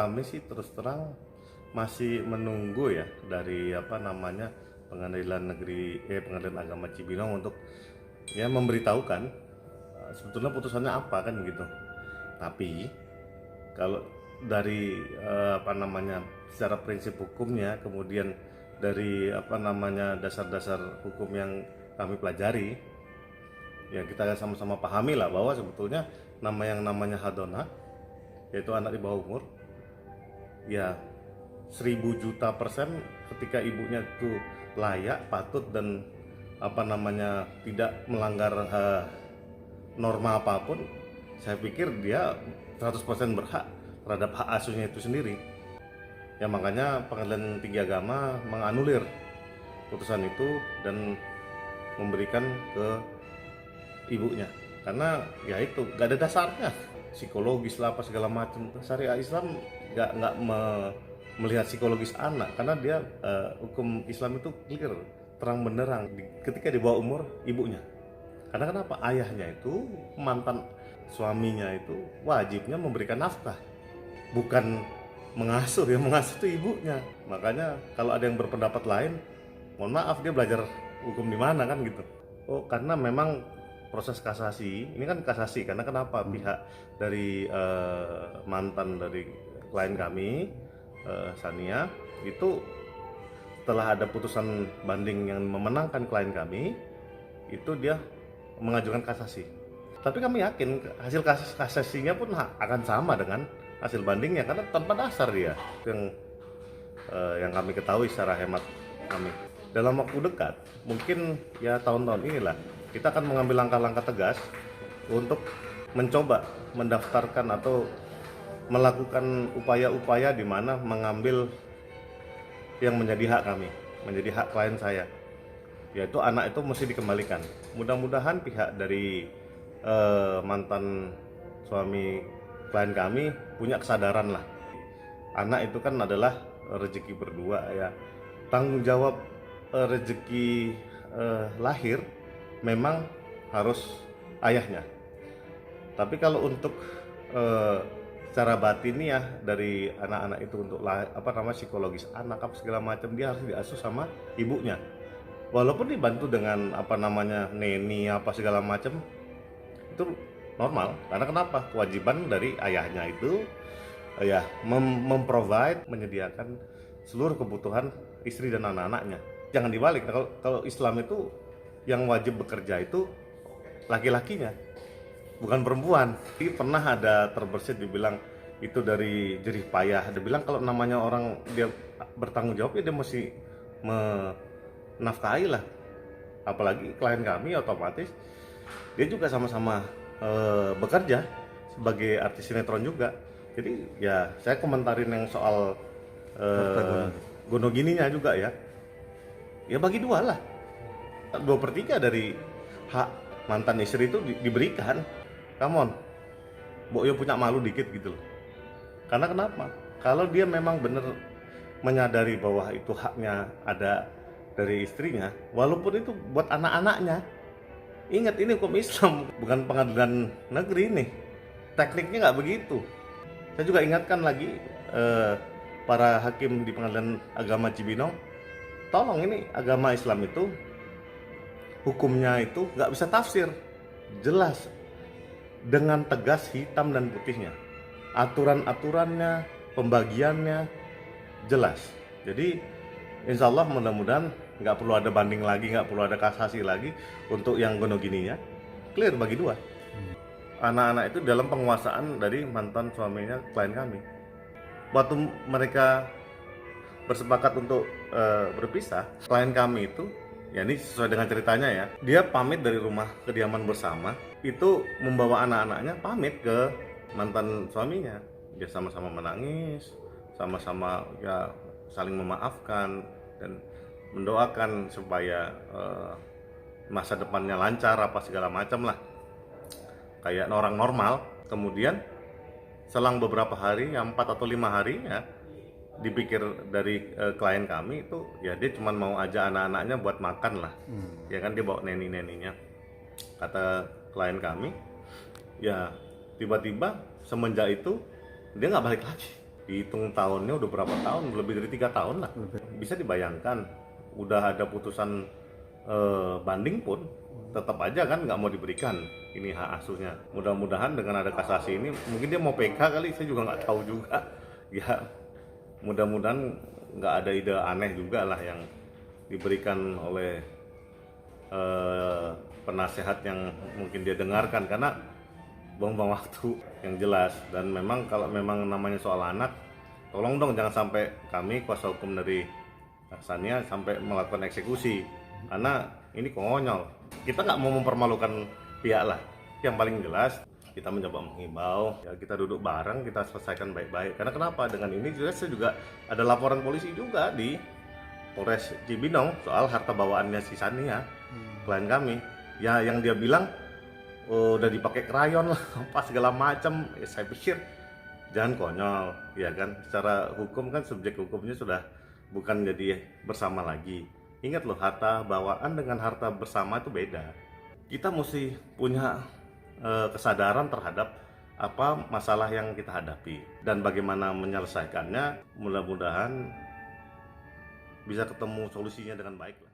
kami sih terus terang masih menunggu ya dari Pengadilan Agama Cibinong untuk ya memberitahukan sebetulnya putusannya apa kan gitu. Tapi kalau dari secara prinsip hukumnya, kemudian dari dasar-dasar hukum yang kami pelajari, ya kita sama-sama pahami lah bahwa sebetulnya yang namanya hadona, yaitu anak di bawah umur, ya 1000 juta% ketika ibunya itu layak, patut, dan tidak melanggar norma apapun, saya pikir dia 100% berhak terhadap hak asuhnya itu sendiri. Ya makanya Pengadilan Tinggi Agama menganulir putusan itu dan memberikan ke ibunya, karena ya itu gak ada dasarnya, psikologis lah apa segala macam. Syariat Islam nggak melihat psikologis anak, karena dia hukum Islam itu clear, terang benderang ketika di bawah umur ibunya. Karena kenapa? Ayahnya itu, mantan suaminya itu wajibnya memberikan nafkah, bukan mengasuh. Yang mengasuh itu ibunya. Makanya kalau ada yang berpendapat lain, mohon maaf, dia belajar hukum di mana kan gitu. Oh, karena memang proses kasasi, ini kan kasasi, karena kenapa? Pihak dari mantan dari klien kami, Sania, itu setelah ada putusan banding yang memenangkan klien kami, itu dia mengajukan kasasi. Tapi kami yakin hasil kasasinya pun akan sama dengan hasil bandingnya, karena tanpa dasar dia. Yang kami ketahui secara hemat kami, dalam waktu dekat, mungkin ya tahun-tahun inilah, kita akan mengambil langkah-langkah tegas untuk mencoba mendaftarkan atau melakukan upaya-upaya di mana mengambil yang menjadi hak kami, menjadi hak klien saya, yaitu anak itu mesti dikembalikan. Mudah-mudahan pihak dari mantan suami klien kami punya kesadaran lah. Anak itu kan adalah rezeki berdua ya. Tanggung jawab rezeki lahir memang harus ayahnya. Tapi kalau untuk secara batiniah dari anak-anak itu, untuk psikologis anak apa segala macam, dia harus diasuh sama ibunya. Walaupun dibantu dengan neni apa segala macam, itu normal. Karena kenapa? Kewajiban dari ayahnya itu ya memprovide, menyediakan seluruh kebutuhan istri dan anak-anaknya. Jangan dibalik. Kalau Islam itu yang wajib bekerja itu laki-lakinya, bukan perempuan. Jadi pernah ada terbersit dibilang itu dari jerih payah. Dia bilang kalau namanya orang dia bertanggung jawab, ya dia mesti menafkahi lah. Apalagi klien kami otomatis dia juga sama-sama bekerja sebagai artis sinetron juga. Jadi ya saya komentarin yang soal gonogininya juga ya. Ya bagi dua lah. 2/3 dari hak mantan istri itu diberikan. Come on, Mbok Yo punya malu dikit gitu loh. Karena kenapa? Kalau dia memang benar menyadari bahwa itu haknya ada dari istrinya, walaupun itu buat anak-anaknya. Ingat, ini hukum Islam, bukan pengadilan negeri nih. Tekniknya nggak begitu. Saya juga ingatkan lagi para hakim di Pengadilan Agama Cibinong, tolong, ini agama Islam itu hukumnya itu nggak bisa tafsir, jelas dengan tegas hitam dan putihnya, aturan-aturannya, pembagiannya jelas. Jadi insya Allah mudah-mudahan nggak perlu ada banding lagi, nggak perlu ada kasasi lagi untuk yang gonogininya, clear bagi dua. Anak-anak itu dalam penguasaan dari mantan suaminya klien kami. Waktu mereka bersepakat untuk berpisah, klien kami itu, ya ini sesuai dengan ceritanya ya, dia pamit dari rumah kediaman bersama, itu membawa anak-anaknya pamit ke mantan suaminya. Dia sama-sama menangis, sama-sama ya saling memaafkan dan mendoakan supaya masa depannya lancar apa segala macam lah, kayak orang normal. Kemudian selang beberapa hari, ya 4 atau 5 hari ya, dipikir dari klien kami itu ya dia cuma mau aja anak-anaknya buat makan lah. Ya kan, dia bawa neni-neninya, kata klien kami. Ya tiba-tiba semenjak itu dia nggak balik lagi. Dihitung tahunnya udah berapa tahun, lebih dari 3 tahun lah. Bisa dibayangkan, udah ada putusan banding pun tetap aja kan nggak mau diberikan ini hak asuhnya. Mudah-mudahan dengan ada kasasi ini, mungkin dia mau PK kali, saya juga nggak tahu juga. Ya, mudah-mudahan nggak ada ide aneh juga lah yang diberikan oleh penasehat yang mungkin dia dengarkan, karena buang-buang waktu yang jelas. Dan memang kalau memang namanya soal anak, tolong dong jangan sampai kami kuasa hukum dari Sania sampai melakukan eksekusi, karena ini konyol. Kita nggak mau mempermalukan pihak lah. Yang paling jelas kita mencoba menghimbau, ya kita duduk bareng, kita selesaikan baik-baik. Karena kenapa? Dengan ini saya juga ada laporan polisi juga di Polres Cibinong soal harta bawaannya si Sania, klien kami. Ya yang dia bilang udah dipakai krayon lah, apa segala macam. Ya, saya pikir jangan konyol, ya kan? Secara hukum kan subjek hukumnya sudah bukan jadi bersama lagi. Ingat loh, harta bawaan dengan harta bersama itu beda. Kita mesti punya kesadaran terhadap apa masalah yang kita hadapi dan bagaimana menyelesaikannya. Mudah-mudahan bisa ketemu solusinya dengan baik lah.